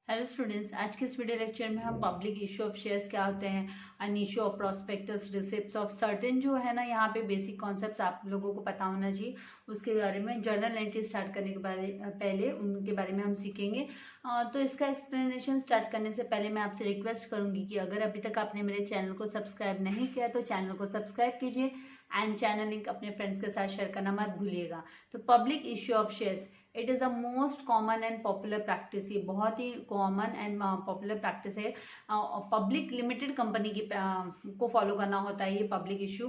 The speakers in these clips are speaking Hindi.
हेलो स्टूडेंट्स, आज के इस वीडियो लेक्चर में हम पब्लिक इशू ऑफ शेयर्स क्या होते हैं, an issue of prospectus, receipts of certain जो है ना, यहाँ पे बेसिक कॉन्सेप्ट्स आप लोगों को पता होना चाहिए। उसके बारे में जर्नल एंट्री स्टार्ट करने के पहले उनके बारे में हम सीखेंगे। तो इसका एक्सप्लेनेशन स्टार्ट करने से पहले मैं आपसे रिक्वेस्ट करूंगी कि अगर अभी तक आपने मेरे चैनल को सब्सक्राइब नहीं किया तो चैनल को सब्सक्राइब कीजिए एंड चैनल लिंक अपने फ्रेंड्स के साथ शेयर करना मत भूलिएगा। तो public issue of shares it is a most common and popular practice. ये बहुत ही कॉमन एंड पॉपुलर प्रैक्टिस है। पब्लिक लिमिटेड कंपनी की को फॉलो करना होता है ये public issue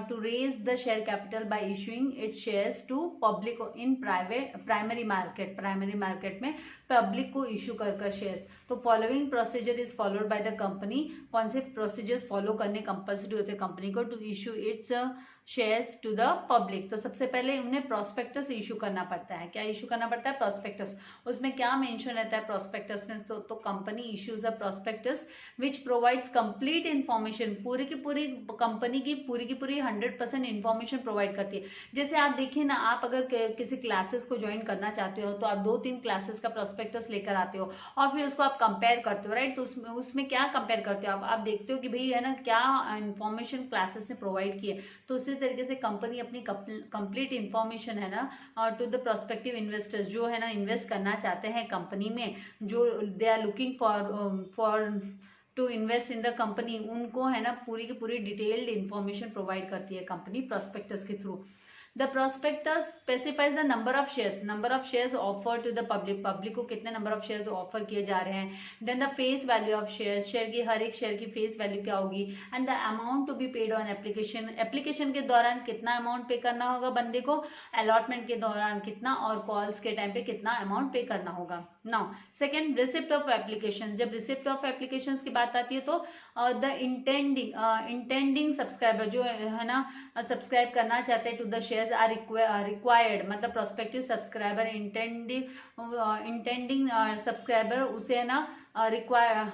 to raise the share capital by issuing it shares to public in primary market में पब्लिक को इशू कर शेयर्स। तो following procedure is followed by the company. कौन से प्रोसीजर्स फॉलो करने कंपल्सरी होते हैं कंपनी को to issue its shares to the public? तो सबसे पहले उन्हें प्रोस्पेक्टस इशू करना पड़ता है। क्या इशू करना पड़ता है? प्रोस्पेक्टस। उसमें क्या मेंशन रहता है प्रोस्पेक्टस में? तो company issues a prospectus which provides complete information. पूरी की पूरी कंपनी की पूरी 100% इन्फॉर्मेशन प्रोवाइड करती है। जैसे आप देखिए ना, आप अगर किसी क्लासेस को ज्वाइन करना चाहते हो तो आप 2-3 क्लासेस का प्रोस्पेक्टस लेकर आते हो और फिर उसको आप कंपेयर करते हो, राइट? तो उसमें क्या कंपेयर करते हो आप देखते हो कि भाई है ना, क्या इन्फॉर्मेशन क्लासेस ने प्रोवाइड की है। तो उसी तरीके से कंपनी अपनी कंप्लीट इंफॉर्मेशन है ना टू द प्रोस्पेक्टिव इन्वेस्टर्स जो है ना इन्वेस्ट करना चाहते हैं कंपनी में, जो they are looking for to invest in the company, उनको है ना पूरी की पूरी डिटेल्ड इंफॉर्मेशन प्रोवाइड करती है कंपनी प्रोस्पेक्टस के through. The prospectus specifies the number of shares offer to the public को कितने नंबर ऑफ शेयर्स ऑफर किए जा रहे हैं। Then the face value of share की हर एक शेयर की फेस वैल्यू क्या होगी। And the amount to be paid on application के दौरान कितना अमाउंट पे करना होगा बंदे को, अलॉटमेंट के दौरान कितना, और कॉल्स के टाइम पे कितना अमाउंट पे करना होगा। Now second, receipt of application. जब रिसिप्ट ऑफ एप्लीकेशन की बात आती है तो द इंटेंडिंग सब्सक्राइबर जो है ना सब्सक्राइब करना चाहते हैं to the shares are required, मतलब प्रोस्पेक्टिव सब्सक्राइबर इंटेंडिंग सब्सक्राइबर उसे है ना require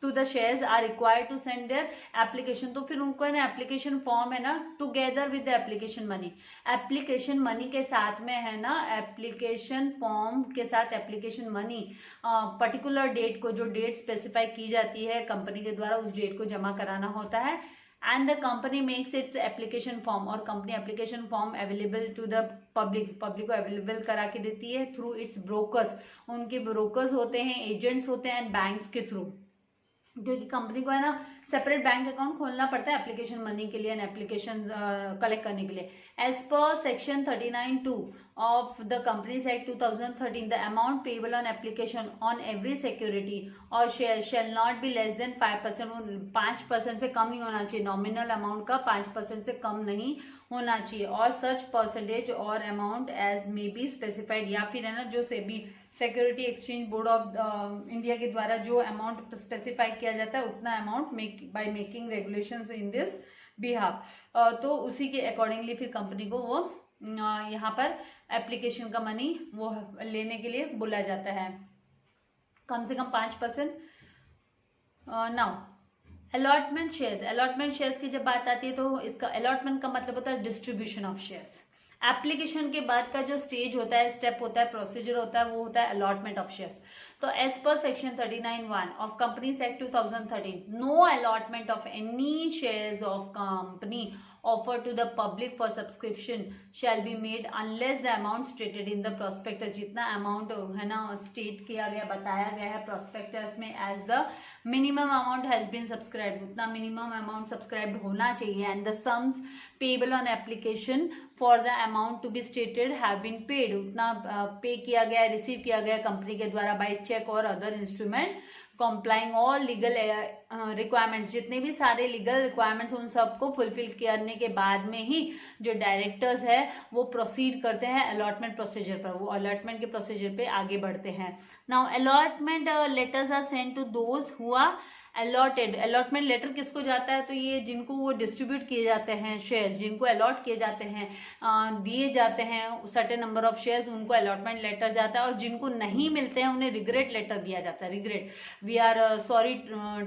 to the shares are required to send their application. तो फिर उनको है ना एप्लीकेशन फॉर्म है ना together with the application money के साथ में है ना, एप्लीकेशन फॉर्म के साथ एप्लीकेशन मनी पर्टिकुलर डेट को, जो डेट स्पेसिफाई की जाती है कंपनी के द्वारा, उस डेट को जमा कराना होता है। And the company makes its application form, और company application form available to the public को अवेलेबल करा के देती है थ्रू इट्स ब्रोकर्स। उनके ब्रोकर्स होते हैं, एजेंट्स होते हैं बैंक्स के थ्रू, क्योंकि कंपनी को है ना सेपरेट बैंक अकाउंट खोलना पड़ता है एप्लीकेशन मनी के लिए एंड एप्लीकेशन कलेक्ट करने के लिए। As per section 39(2) of the Companies Act 2013, the amount payable on application on every security or share shall not be less than 5%। 5% से कम नहीं होना चाहिए, नॉमिनल अमाउंट का 5% से कम नहीं होना चाहिए। और सच परसेंटेज और amount as may be specified, या फिर है ना जो SEBI security exchange board of India के द्वारा जो अमाउंट स्पेसिफाई किया जाता है उतना amount by making regulations in this behalf. तो उसी के अकॉर्डिंगली फिर कंपनी को वो यहाँ पर एप्लीकेशन का मनी वो लेने के लिए बोला जाता है, कम से कम 5%। नाउ अलॉटमेंट शेयर्स की जब बात आती है तो इसका अलॉटमेंट का मतलब होता है डिस्ट्रीब्यूशन ऑफ शेयर्स। एप्लीकेशन के बाद का जो स्टेज होता है, स्टेप होता है, प्रोसीजर होता है, वो होता है अलॉटमेंट ऑफ शेयर्स। तो as per section 39(1) of companies act 2013, no allotment of any shares of company offer to the public for subscription shall be made unless the amount stated in the prospectus। जितना अमाउंट है ना स्टेट किया गया, बताया गया है प्रोस्पेक्टस में as the minimum amount has been subscribed, उतना मिनिमम अमाउंट सब्सक्राइब्ड होना चाहिए। And the sums payable on application for the amount to be stated have been paid, उतना पे किया गया, रिसीव किया गया कंपनी के द्वारा बाय चेक और other instrument complying all legal requirements. जितने भी सारे लीगल रिक्वायरमेंट्स उन सबको फुलफिल करने के बाद में ही जो डायरेक्टर्स है वो प्रोसीड करते हैं अलॉटमेंट प्रोसीजर पर, वो अलॉटमेंट के प्रोसीजर पे आगे बढ़ते हैं। Now allotment letters are sent to those who are allotted. Allotment letter किसको जाता है? तो ये जिनको वो डिस्ट्रीब्यूट किए जाते हैं शेयर्स, जिनको अलॉट किए जाते हैं, दिए जाते हैं सर्टेन नंबर ऑफ शेयर्स, उनको अलॉटमेंट लेटर जाता है। और जिनको नहीं मिलते हैं उन्हें रिग्रेट लेटर दिया जाता है। Regret, we are sorry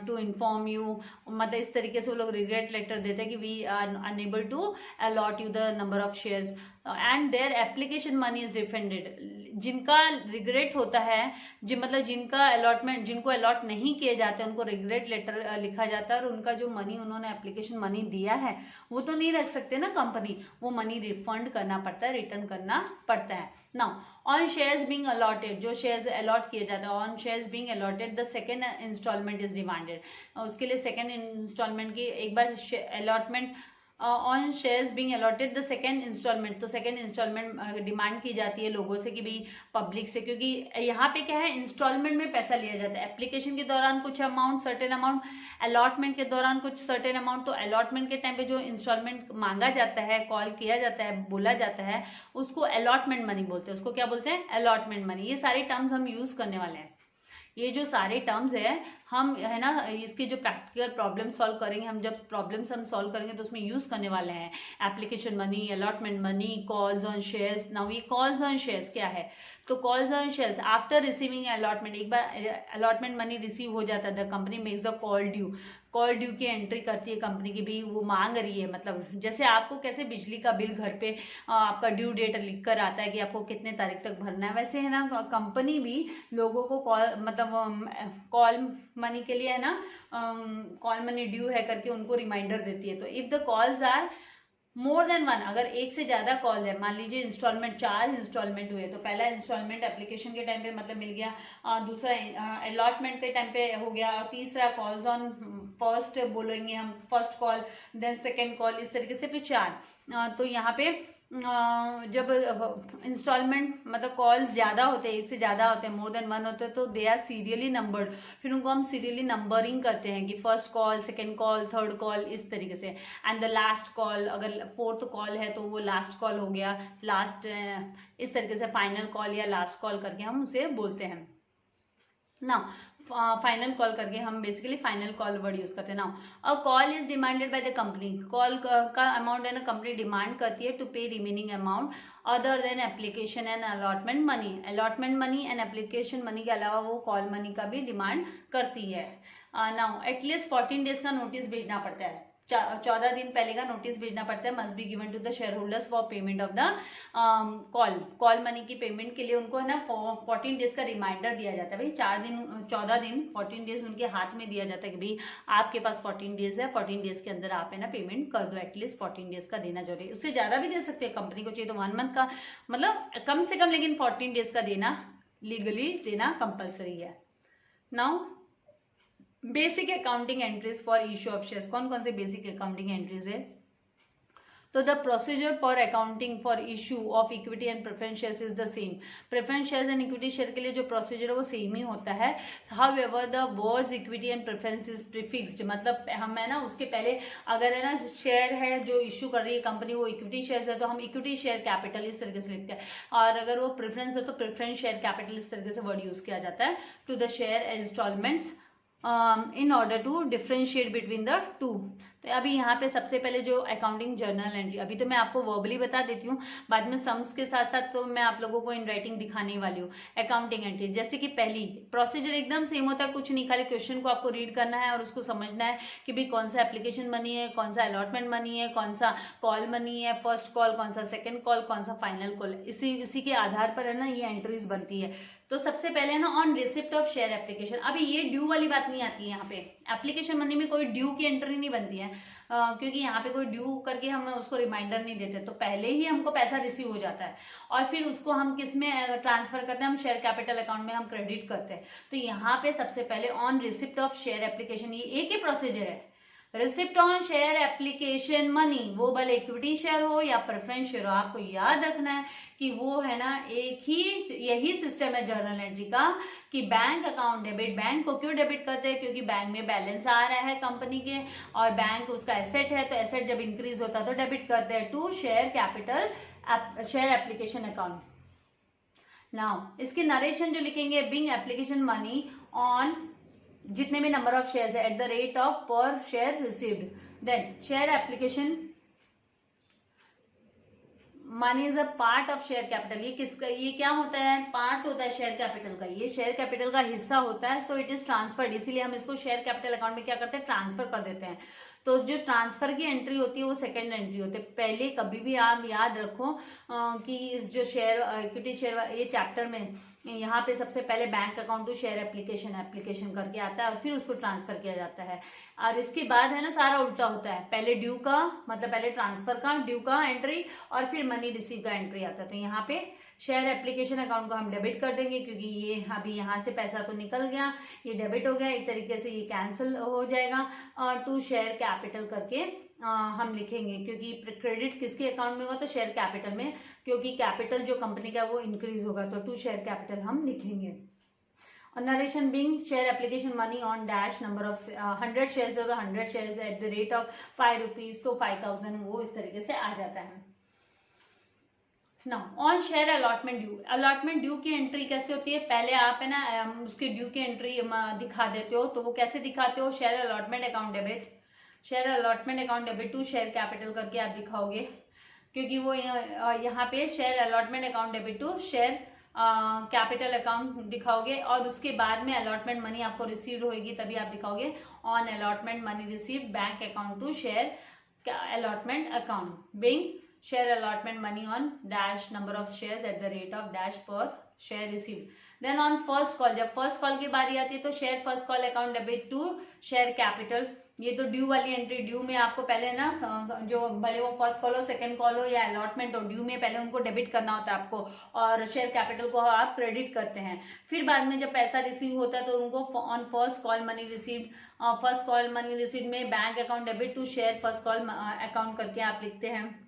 to inform you, मतलब इस तरीके से वो लोग रिग्रेट लेटर देते हैं कि we are unable to allot you the number of shares. And their application money is refunded. जिनका रिग्रेट होता है, मतलब जिनका अलॉटमेंट, जिनको अलॉट नहीं किए जाते उनको रिग्रेट लेटर लिखा जाता है, और उनका जो मनी उन्होंने एप्लीकेशन मनी दिया है वो तो नहीं रख सकते ना कंपनी, वो मनी रिफंड करना पड़ता है, रिटर्न करना पड़ता है। Now on shares being allotted, जो शेयर्स अलॉट किए जाते हैं, on shares being allotted the second instalment is demanded. उसके लिए सेकेंड इंस्टॉलमेंट की एक बार allotment, on shares being allotted the second instalment, तो सेकेंड इंस्टॉलमेंट डिमांड की जाती है लोगों से कि भाई पब्लिक से, क्योंकि यहाँ पे क्या है इंस्टॉलमेंट में पैसा लिया जाता है, एप्लीकेशन के दौरान कुछ अमाउंट, सर्टेन अमाउंट, अलॉटमेंट के दौरान कुछ सर्टेन अमाउंट। तो अलॉटमेंट के टाइम पे जो इंस्टॉलमेंट मांगा जाता है, कॉल किया जाता है, बोला जाता है, उसको अलॉटमेंट मनी बोलते हैं। उसको क्या बोलते हैं? Allotment money. ये सारे टर्म्स हम यूज करने वाले हैं। ये जो सारे टर्म्स है हम, है ना, इसकी जो प्रैक्टिकल प्रॉब्लम सॉल्व करेंगे, हम जब प्रॉब्लम्स हम सॉल्व करेंगे तो उसमें यूज करने वाले हैं application money, allotment money, calls on shares. Now ये कॉल्स ऑन शेयर्स क्या है? तो calls on shares after receiving allotment, एक बार अलॉटमेंट मनी रिसीव हो जाता है, the company makes the call due, call due की एंट्री करती है कंपनी की, भी वो मांग रही है, मतलब जैसे आपको कैसे बिजली का बिल घर पे आपका ड्यू डेट लिख कर आता है कि आपको कितने तारीख तक भरना है, वैसे है ना कंपनी भी लोगों को कॉल, मतलब कॉल मनी के लिए, है ना, कॉल मनी ड्यू है करके उनको रिमाइंडर देती है। तो if the calls are more than one, अगर एक से ज्यादा कॉल है, मान लीजिए इंस्टॉलमेंट 4 इंस्टॉलमेंट हुए, तो पहला इंस्टॉलमेंट एप्लीकेशन के टाइम पे मतलब मिल गया, दूसरा अलॉटमेंट के टाइम पे हो गया, और तीसरा कॉल्स ऑन फर्स्ट बोलेंगे हम, first call, then second call, इस तरीके से फिर 4। तो यहाँ पे जब इंस्टॉलमेंट मतलब कॉल्स ज्यादा होते हैं, एक से ज्यादा होते हैं, मोर देन वन होते हैं, तो दे आर सीरियली नंबर्ड, फिर उनको हम सीरियली नंबरिंग करते हैं कि first call, second call, third call, इस तरीके से। एंड द लास्ट कॉल, अगर फोर्थ कॉल है तो वो लास्ट कॉल हो गया, लास्ट, इस तरीके से फाइनल कॉल या लास्ट कॉल करके हम उसे बोलते हैं ना। फाइनल कॉल करके हम basically final call word use करते हैं। Now a call is demanded by the company, call का अमाउंट है ना कंपनी डिमांड करती है टू पे remaining amount other than application and allotment money. Allotment money and application money के अलावा वो कॉल मनी का भी डिमांड करती है। नाउ एटलीस्ट 14 डेज का नोटिस भेजना पड़ता है, 14 दिन पहले का नोटिस भेजना पड़ता है, must be given to the share holders for payment of the call money की पेमेंट के लिए उनको है ना 14 डेज का रिमाइंडर दिया जाता है। भाई 14 दिन 14 डेज उनके हाथ में दिया जाता है कि भाई आपके पास 14 डेज है, 14 डेज के अंदर आप है ना पेमेंट कर दो, एटलीस्ट 14 डेज का देना जरूरी है। उससे ज्यादा भी दे सकते हैं, कंपनी को चाहिए तो 1 मंथ का, मतलब कम से कम, लेकिन 14 डेज का देना, लीगली देना कंपल्सरी है। Now basic accounting entries for issue of shares, कौन कौन से बेसिक अकाउंटिंग एंट्रीज है? तो the procedure for accounting for issue of equity and preference shares is the same. Preference shares and equity share के लिए जो प्रोसीजर है वो सेम ही होता है। However the words equity and preference is prefixed, मतलब हम है ना उसके पहले अगर है ना शेयर है जो इश्यू कर रही है कंपनी वो इक्विटी शेयर्स है तो हम इक्विटी शेयर कैपिटल इस तरीके से लिखते हैं, और अगर वो प्रेफरेंस है तो प्रेफरेंस शेयर कैपिटल इस तरीके से वर्ड यूज किया जाता है to the share installments in order to differentiate between the two. तो अभी यहाँ पे सबसे पहले जो अकाउंटिंग जर्नल एंट्री, अभी तो मैं आपको वर्बली बता देती हूँ, बाद में सम्स के साथ साथ तो मैं आप लोगों को इन राइटिंग दिखाने वाली हूँ। अकाउंटिंग एंट्री जैसे कि पहली प्रोसीजर एकदम सेम होता है, कुछ नहीं, खाली क्वेश्चन को आपको रीड करना है और उसको समझना है कि भाई कौन सा एप्लीकेशन मनी है, कौन सा अलॉटमेंट मनी है, कौन सा कॉल मनी है, फर्स्ट कॉल, कौन सा सेकेंड कॉल, कौन सा फाइनल कॉल, इसी के आधार पर है ना ये एंट्रीज बनती है। तो सबसे पहले ना on receipt of share application, अभी ये ड्यू वाली बात नहीं आती है यहाँ पे, एप्लीकेशन मनी में कोई ड्यू की एंट्री नहीं बनती है, क्योंकि यहाँ पे कोई ड्यू करके हम उसको रिमाइंडर नहीं देते, तो पहले ही हमको पैसा रिसीव हो जाता है और फिर उसको हम किस में ट्रांसफर करते हैं, हम शेयर कैपिटल अकाउंट में हम क्रेडिट करते हैं। तो यहाँ पे सबसे पहले on receipt of share application, ये एक ही प्रोसीजर है, receipt on share application money, वो भले इक्विटी शेयर हो या प्रेफरेंस शेयर हो, आपको याद रखना है कि वो है ना एक ही, यही सिस्टम है जर्नल एंट्री का कि बैंक अकाउंट डेबिट, बैंक को क्यों डेबिट करते हैं, क्योंकि बैंक में बैलेंस आ रहा है कंपनी के और बैंक उसका एसेट है, तो एसेट जब इंक्रीज होता है तो डेबिट करते हैं to share capital share application account. Now इसके नरेशन जो लिखेंगे, बिंग एप्लीकेशन मनी ऑन जितने भी नंबर ऑफ शेयर्स है at the rate of per share received, then share application money is a part of share capital, ये किसका, ये क्या होता है, पार्ट होता है शेयर कैपिटल का, ये शेयर कैपिटल का हिस्सा होता है, सो इट इज ट्रांसफर्ड, इसीलिए हम इसको शेयर कैपिटल अकाउंट में क्या करते हैं, ट्रांसफर कर देते हैं तो जो ट्रांसफर की एंट्री होती है वो सेकंड एंट्री होती है। पहले कभी भी आप याद रखो कि इस जो शेयर इक्विटी शेयर ये चैप्टर में यहाँ पे सबसे पहले bank account to share application करके आता है और फिर उसको ट्रांसफर किया जाता है। और इसके बाद है ना सारा उल्टा होता है, पहले ड्यू का मतलब पहले ट्रांसफर का ड्यू का एंट्री और फिर मनी रिसीव का एंट्री आता है। तो यहाँ पे शेयर एप्लीकेशन अकाउंट को हम डेबिट कर देंगे क्योंकि ये अभी यहाँ से पैसा तो निकल गया, ये डेबिट हो गया, एक तरीके से ये कैंसिल हो जाएगा। टू शेयर कैपिटल करके हम लिखेंगे क्योंकि क्रेडिट किसके अकाउंट में होगा तो शेयर कैपिटल में, क्योंकि कैपिटल जो कंपनी का वो इंक्रीज होगा तो टू शेयर कैपिटल हम लिखेंगे। और narration being share application money on dash number of 100 shares होगा 100 shares at the rate of 5 rupees तो 5000 वो इस तरीके से आ जाता है। Now on share allotment due की एंट्री कैसे होती है, पहले आप है ना उसकी ड्यू की एंट्री दिखा देते हो। तो वो कैसे दिखाते हो, share allotment account debit to share capital करके आप दिखाओगे, क्योंकि वो यहाँ पे share allotment account debit to share capital account दिखाओगे और उसके बाद में अलॉटमेंट मनी आपको रिसीव होगी तभी आप दिखाओगे on allotment money receive bank account to share allotment account being share allotment money on dash number of shares at the rate of dash पर share receive. Then on first call, जब फर्स्ट कॉल की बारी आती है तो share first call account debit to share capital. ये तो ड्यू वाली एंट्री, ड्यू में आपको पहले ना जो भले वो फर्स्ट कॉल हो सेकंड कॉल हो या अलॉटमेंट हो, ड्यू में पहले उनको डेबिट करना होता है आपको और शेयर कैपिटल को आप क्रेडिट करते हैं। फिर बाद में जब पैसा रिसीव होता है तो उनको on first call money receive में bank account debit to share first call account करके आप लिखते हैं।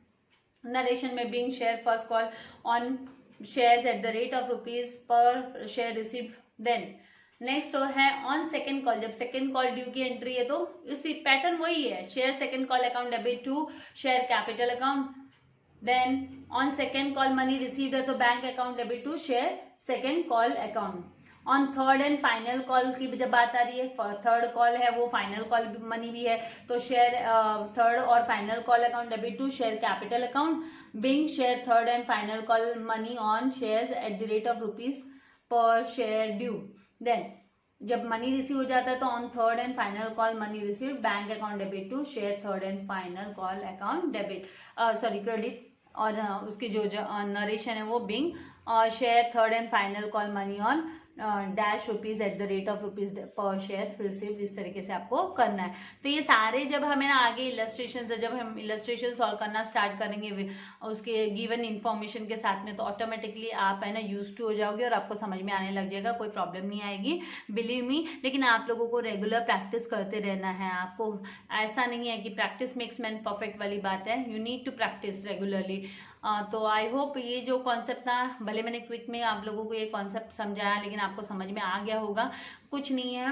नरेशन में being share first call on shares at the rate of rupees पर शेयर रिसीव। देन नेक्स्ट है ऑन सेकेंड कॉल, जब सेकेंड कॉल ड्यू की एंट्री है तो इसी पैटर्न वही है, share second call account debit to share capital account. Then on second call money receive है तो bank account debit to share second call account. On third and final call की जब बात आ रही है, थर्ड कॉल है वो फाइनल कॉल मनी भी है तो शेयर थर्ड और final call account debit to share capital account being share third and final call money on shares at the rate of rupees पर शेयर ड्यू। देन जब मनी रिसीव हो जाता है तो on third and final call money receive bank account debit to share third and final call account debit credit. और उसकी जो नरेशन है वो being share third and final call money on dash rupees eight the rate of rupees पर शेयर रिसीव। इस तरीके से आपको करना है। तो ये सारे जब हमें ना आगे इलस्ट्रेशन जब हम इलस्ट्रेशन सॉल्व करना स्टार्ट करेंगे उसके गिवन इन्फॉर्मेशन के साथ में तो ऑटोमेटिकली आप है ना यूज टू हो जाओगे और आपको समझ में आने लग जाएगा, कोई प्रॉब्लम नहीं आएगी बिलीव मी। लेकिन आप लोगों को रेगुलर प्रैक्टिस करते रहना है, आपको ऐसा नहीं है कि प्रैक्टिस मेक्स मैन परफेक्ट वाली बात है, you need to practise regularly. तो आई होप ये जो कॉन्सेप्ट था, भले मैंने क्विक में आप लोगों को ये कॉन्सेप्ट समझाया लेकिन आपको समझ में आ गया होगा। कुछ नहीं है,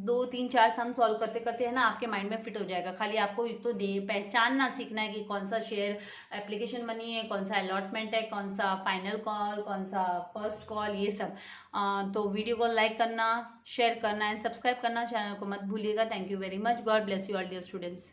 2 3 4 सम सॉल्व करते करते है ना आपके माइंड में फिट हो जाएगा। खाली आपको तो पहचानना सीखना है कि कौन सा शेयर एप्लीकेशन मनी है, कौन सा अलॉटमेंट है, कौन सा फाइनल कॉल, कौन सा फर्स्ट कॉल, ये सब। तो वीडियो को लाइक करना, शेयर करना एंड सब्सक्राइब करना, चैनल को मत भूलिएगा। Thank you very much, God bless you all dear students.